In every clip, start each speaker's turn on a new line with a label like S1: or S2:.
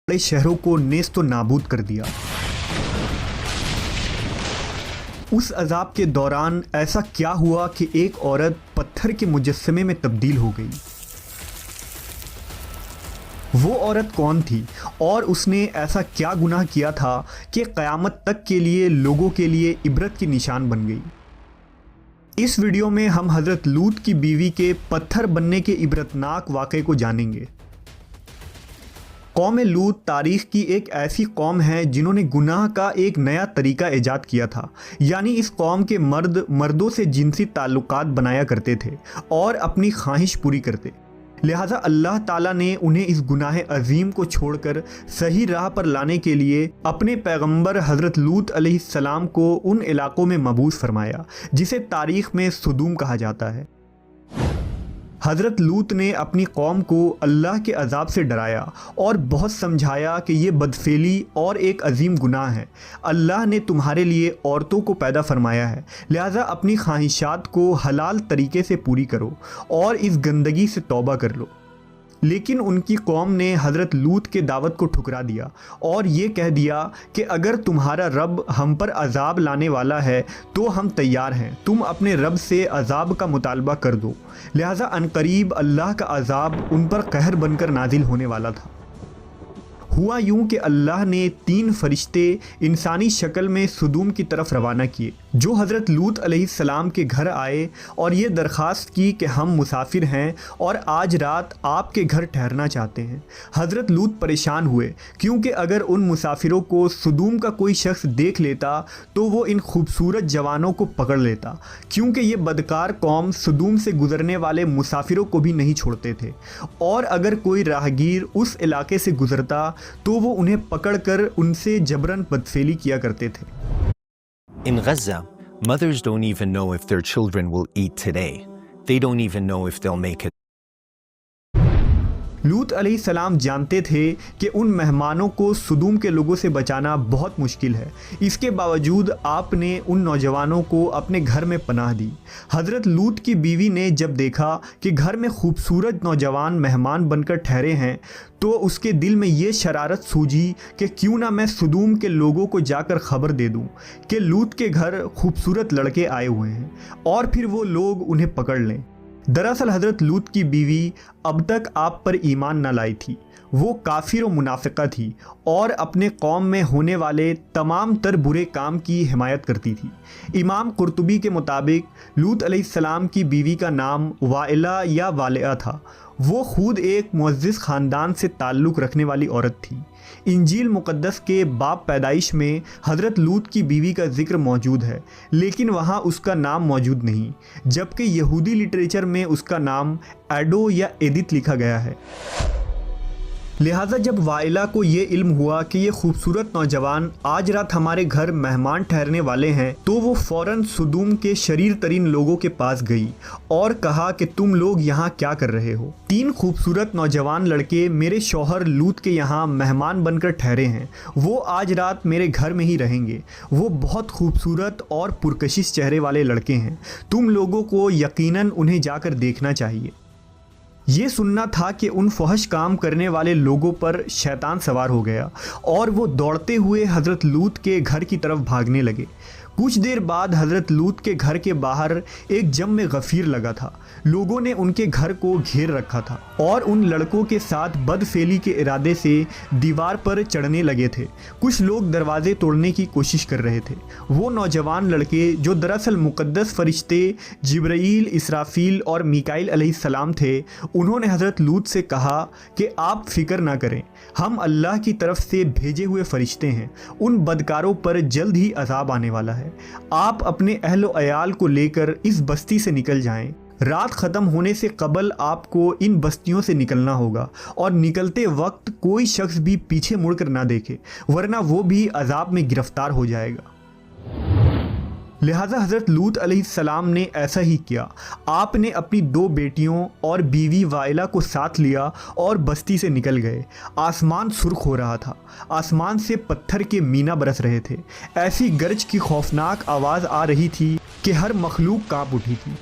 S1: बड़े शहरों को नेस्त व नाबूद कर दिया। उस अजाब के दौरान ऐसा क्या हुआ कि एक औरत पत्थर के मुजस्समे में तब्दील हो गई? वो औरत कौन थी और उसने ऐसा क्या गुनाह किया था कि क़यामत तक के लिए लोगों के लिए इबरत की निशान बन गई? इस वीडियो में हम हज़रत लूत की बीवी के पत्थर बनने के इबरतनाक वाक़े को जानेंगे। कौम लूत तारीख़ की एक ऐसी कौम है जिन्होंने गुनाह का एक नया तरीका ईजाद किया था। यानी इस कौम के मर्द मर्दों से जिनसी ताल्लुकात बनाया करते थे और अपनी ख्वाहिश पूरी करते। लिहाजा अल्लाह ताला ने उन्हें इस गुनाह अजीम को छोड़कर सही राह पर लाने के लिए अपने पैगंबर हज़रत लूत अलैहिस्सलाम को उन इलाक़ों में मबूस फरमाया जिसे तारीख़ में सुदूम कहा जाता है। हज़रत लूत ने अपनी कौम को अल्लाह के अज़ाब से डराया और बहुत समझाया कि ये बदफेली और एक अजीम गुनाह है। अल्लाह ने तुम्हारे लिए औरतों को पैदा फरमाया है, लिहाजा अपनी ख्वाहिशात को हलाल तरीके से पूरी करो और इस गंदगी से तौबा कर लो। लेकिन उनकी कौम ने हज़रत लूत के दावत को ठुकरा दिया और ये कह दिया कि अगर तुम्हारा रब हम पर अज़ाब लाने वाला है तो हम तैयार हैं, तुम अपने रब से अज़ाब का मुतालबा कर दो। लिहाजा अनकरीब अल्लाह का अज़ाब उन पर कहर बनकर नाजिल होने वाला था। हुआ यूं कि अल्लाह ने 3 फरिश्ते इंसानी शक्ल में सुदूम की तरफ रवाना किए जो हज़रत लूत अलैहिस्सलाम के घर आए और ये दरख्वास्त की कि हम मुसाफिर हैं और आज रात आपके घर ठहरना चाहते हैं। हज़रत लूत परेशान हुए क्योंकि अगर उन मुसाफिरों को सुदूम का कोई शख्स देख लेता तो वो इन खूबसूरत जवानों को पकड़ लेता, क्योंकि ये बदकार कौम सुदूम से गुज़रने वाले मुसाफिरों को भी नहीं छोड़ते थे और अगर कोई राहगीर उस इलाके से गुज़रता तो वो उन्हें पकड़कर उनसे जबरन बदफेली किया करते थे।
S2: In Gaza, mothers don't even know if their children will eat today. They don't even know if they'll make it.
S1: लूत अलैहिस्सलाम जानते थे कि उन मेहमानों को सुदूम के लोगों से बचाना बहुत मुश्किल है। इसके बावजूद आपने उन नौजवानों को अपने घर में पनाह दी। हज़रत लूत की बीवी ने जब देखा कि घर में खूबसूरत नौजवान मेहमान बनकर ठहरे हैं तो उसके दिल में ये शरारत सूझी कि क्यों ना मैं सुदूम के लोगों को जाकर ख़बर दे दूं कि लूत के घर खूबसूरत लड़के आए हुए हैं और फिर वो लोग उन्हें पकड़ लें। दरअसल हज़रत लूत की बीवी अब तक आप पर ईमान न लाई थी। वो काफिर और मुनाफिका थी और अपने कौम में होने वाले तमाम तर बुरे काम की हिमायत करती थी। इमाम कुर्तुबी के मुताबिक लूत अलैहिस्सलाम की बीवी का नाम वाइला या वालिया था। वो खुद एक मुअज़्ज़िज़ ख़ानदान से ताल्लुक़ रखने वाली औरत थी। इंजील मुक़द्दस के बाब पैदाइश में हज़रत लूत की बीवी का ज़िक्र मौजूद है, लेकिन वहाँ उसका नाम मौजूद नहीं, जबकि यहूदी लिटरेचर में उसका नाम एडो या एदित लिखा गया है। लिहाजा जब वाइला को ये इल्म हुआ कि ये खूबसूरत नौजवान आज रात हमारे घर मेहमान ठहरने वाले हैं तो वो फ़ौरन सुदूम के शरीर तरीन लोगों के पास गई और कहा कि तुम लोग यहाँ क्या कर रहे हो? 3 खूबसूरत नौजवान लड़के मेरे शौहर लूत के यहाँ मेहमान बनकर ठहरे हैं। वो आज रात मेरे घर में ही रहेंगे। वो बहुत खूबसूरत और पुरकशिश चेहरे वाले लड़के हैं। तुम लोगों को यकीनन उन्हें जाकर देखना चाहिए। ये सुनना था कि उन फहश काम करने वाले लोगों पर शैतान सवार हो गया और वो दौड़ते हुए हज़रत लूत के घर की तरफ भागने लगे। कुछ देर बाद हज़रत लूत के घर के बाहर एक जम में गफ़ीर लगा था। लोगों ने उनके घर को घेर रखा था और उन लड़कों के साथ बदफेली के इरादे से दीवार पर चढ़ने लगे थे। कुछ लोग दरवाजे तोड़ने की कोशिश कर रहे थे। वो नौजवान लड़के जो दरअसल मुक़द्दस फ़रिश्ते जिब्राईल, इसराफील और मीकाईल अलैहिस्सलाम थे, उन्होंने हज़रत लूत से कहा कि आप फ़िक्र ना करें, हम अल्लाह की तरफ से भेजे हुए फ़रिश्ते हैं। उन बदकारों पर जल्द ही अज़ाब आने वाला है। आप अपने अहलो अयाल को लेकर इस बस्ती से निकल जाएं। रात ख़त्म होने से कबल आपको इन बस्तियों से निकलना होगा और निकलते वक्त कोई शख्स भी पीछे मुड़कर ना देखे, वरना वो भी अज़ाब में गिरफ्तार हो जाएगा। लिहाजा हज़रत लूत अलैहिस्सलाम ने ऐसा ही किया। आपने अपनी 2 बेटियों और बीवी वाइला को साथ लिया और बस्ती से निकल गए। आसमान सुर्ख हो रहा था, आसमान से पत्थर के मीना बरस रहे थे। ऐसी गरज की खौफनाक आवाज़ आ रही थी कि हर मखलूक कांप उठी थी।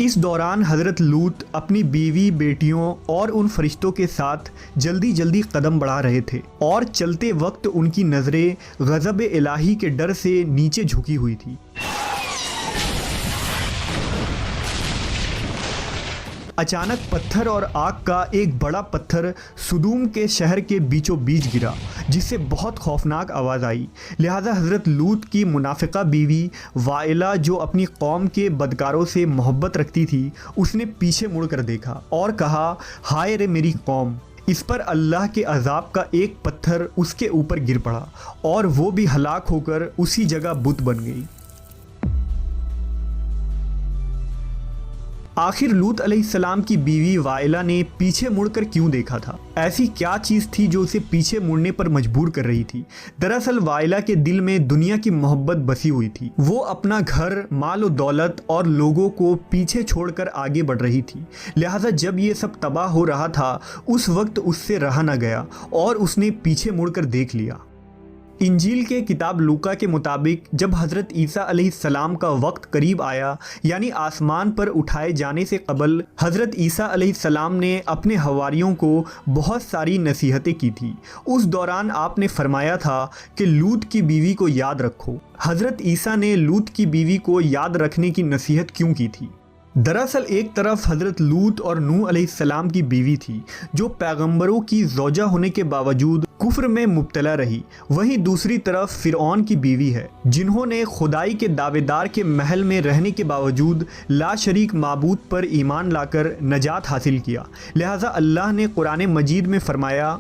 S1: اس دوران حضرت لوط اپنی بیوی، بیٹیوں اور ان فرشتوں کے ساتھ جلدی جلدی قدم بڑھا رہے تھے اور چلتے وقت ان کی نظریں غضب الہی کے ڈر سے نیچے جھکی ہوئی تھی۔ اچانک پتھر اور آگ کا ایک بڑا پتھر سدوم کے شہر کے بیچوں بیچ گرا، جس سے بہت خوفناک آواز آئی۔ لہذا حضرت لوط کی منافقہ بیوی وائلہ، جو اپنی قوم کے بدکاروں سے محبت رکھتی تھی، اس نے پیچھے مڑ کر دیکھا اور کہا، ہائے رے میری قوم! اس پر اللہ کے عذاب کا ایک پتھر اس کے اوپر گر پڑا اور وہ بھی ہلاک ہو کر اسی جگہ بت بن گئی۔ آخر لوط علیہ السلام کی بیوی وائلہ نے پیچھے مڑ کر کیوں دیکھا تھا؟ ایسی کیا چیز تھی جو اسے پیچھے مڑنے پر مجبور کر رہی تھی؟ دراصل وائلہ کے دل میں دنیا کی محبت بسی ہوئی تھی۔ وہ اپنا گھر، مال و دولت اور لوگوں کو پیچھے چھوڑ کر آگے بڑھ رہی تھی۔ لہٰذا جب یہ سب تباہ ہو رہا تھا، اس وقت اس سے رہا نہ گیا اور اس نے پیچھے مڑ کر دیکھ لیا۔ انجیل کے کتاب لوکا کے مطابق جب حضرت عیسیٰ علیہ السلام کا وقت قریب آیا، یعنی آسمان پر اٹھائے جانے سے قبل، حضرت عیسیٰ علیہ السلام نے اپنے حواریوں کو بہت ساری نصیحتیں کی تھی۔ اس دوران آپ نے فرمایا تھا کہ لوط کی بیوی کو یاد رکھو۔ حضرت عیسیٰ نے لوط کی بیوی کو یاد رکھنے کی نصیحت کیوں کی تھی؟ دراصل ایک طرف حضرت لوط اور نوح علیہ السلام کی بیوی تھی، جو پیغمبروں کی زوجہ ہونے کے باوجود کفر میں مبتلا رہی۔ وہیں دوسری طرف فرعون کی بیوی ہے، جنہوں نے خدائی کے دعوے دار کے محل میں رہنے کے باوجود لا شریک معبود پر ایمان لا کر نجات حاصل کیا۔ لہٰذا اللہ نے قرآن مجید میں فرمایا،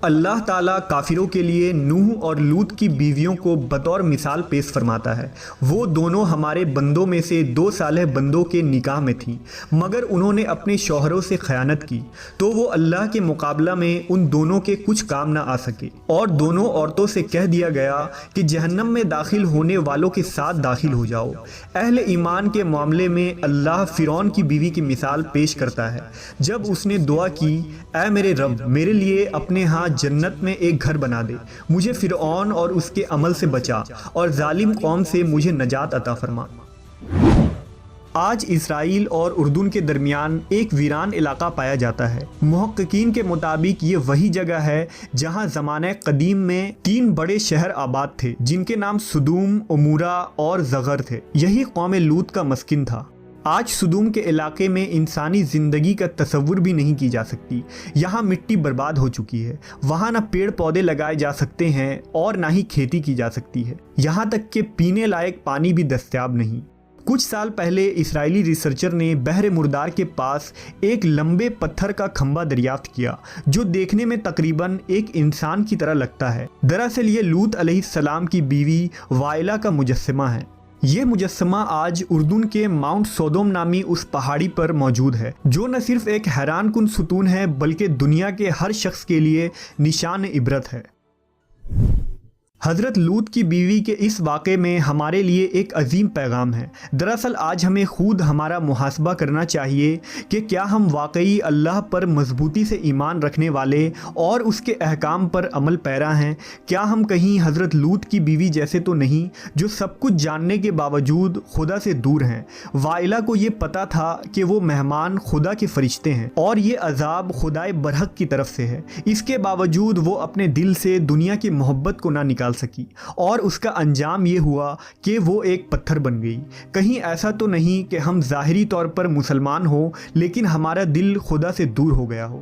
S1: اللہ تعالیٰ کافروں کے لیے نوح اور لوط کی بیویوں کو بطور مثال پیش فرماتا ہے۔ وہ دونوں ہمارے بندوں میں سے 2 صالح بندوں کے نکاح میں تھیں، مگر انہوں نے اپنے شوہروں سے خیانت کی، تو وہ اللہ کے مقابلہ میں ان دونوں کے کچھ کام نہ آ سکے، اور دونوں عورتوں سے کہہ دیا گیا کہ جہنم میں داخل ہونے والوں کے ساتھ داخل ہو جاؤ۔ اہل ایمان کے معاملے میں اللہ فرعون کی بیوی کی مثال پیش کرتا ہے، جب اس نے دعا کی، اے میرے رب، میرے لیے اپنے ہاں جنت میں ایک گھر بنا دے، مجھے فرعون اور اس کے عمل سے بچا اور ظالم قوم سے مجھے نجات عطا فرما۔ آج اسرائیل اور اردن کے درمیان ایک ویران علاقہ پایا جاتا ہے۔ محققین کے مطابق یہ وہی جگہ ہے جہاں زمانہ قدیم میں 3 بڑے شہر آباد تھے، جن کے نام سدوم، عمورہ اور زغر تھے۔ یہی قوم لوط کا مسکن تھا۔ آج سدوم کے علاقے میں انسانی زندگی کا تصور بھی نہیں کی جا سکتی۔ یہاں مٹی برباد ہو چکی ہے، وہاں نہ پیڑ پودے لگائے جا سکتے ہیں اور نہ ہی کھیتی کی جا سکتی ہے، یہاں تک کہ پینے لائق پانی بھی دستیاب نہیں۔ کچھ سال پہلے اسرائیلی ریسرچر نے بحر مردار کے پاس ایک لمبے پتھر کا کھمبا دریافت کیا، جو دیکھنے میں تقریباً ایک انسان کی طرح لگتا ہے۔ دراصل یہ لوط علیہ السلام کی بیوی وائلہ کا مجسمہ ہے۔ یہ مجسمہ آج اردن کے ماؤنٹ سودوم نامی اس پہاڑی پر موجود ہے، جو نہ صرف ایک حیران کن ستون ہے بلکہ دنیا کے ہر شخص کے لیے نشان عبرت ہے۔ حضرت لوط کی بیوی کے اس واقعے میں ہمارے لیے ایک عظیم پیغام ہے۔ دراصل آج ہمیں خود ہمارا محاسبہ کرنا چاہیے کہ کیا ہم واقعی اللہ پر مضبوطی سے ایمان رکھنے والے اور اس کے احکام پر عمل پیرا ہیں؟ کیا ہم کہیں حضرت لوط کی بیوی جیسے تو نہیں، جو سب کچھ جاننے کے باوجود خدا سے دور ہیں؟ وائلہ کو یہ پتا تھا کہ وہ مہمان خدا کے فرشتے ہیں اور یہ عذاب خدائے برحق کی طرف سے ہے، اس کے باوجود وہ اپنے دل سے دنیا کی محبت کو نہ نکال سکی، اور اس کا انجام یہ ہوا کہ وہ ایک پتھر بن گئی۔ کہیں ایسا تو نہیں کہ ہم ظاہری طور پر مسلمان ہوں لیکن ہمارا دل خدا سے دور ہو گیا ہو۔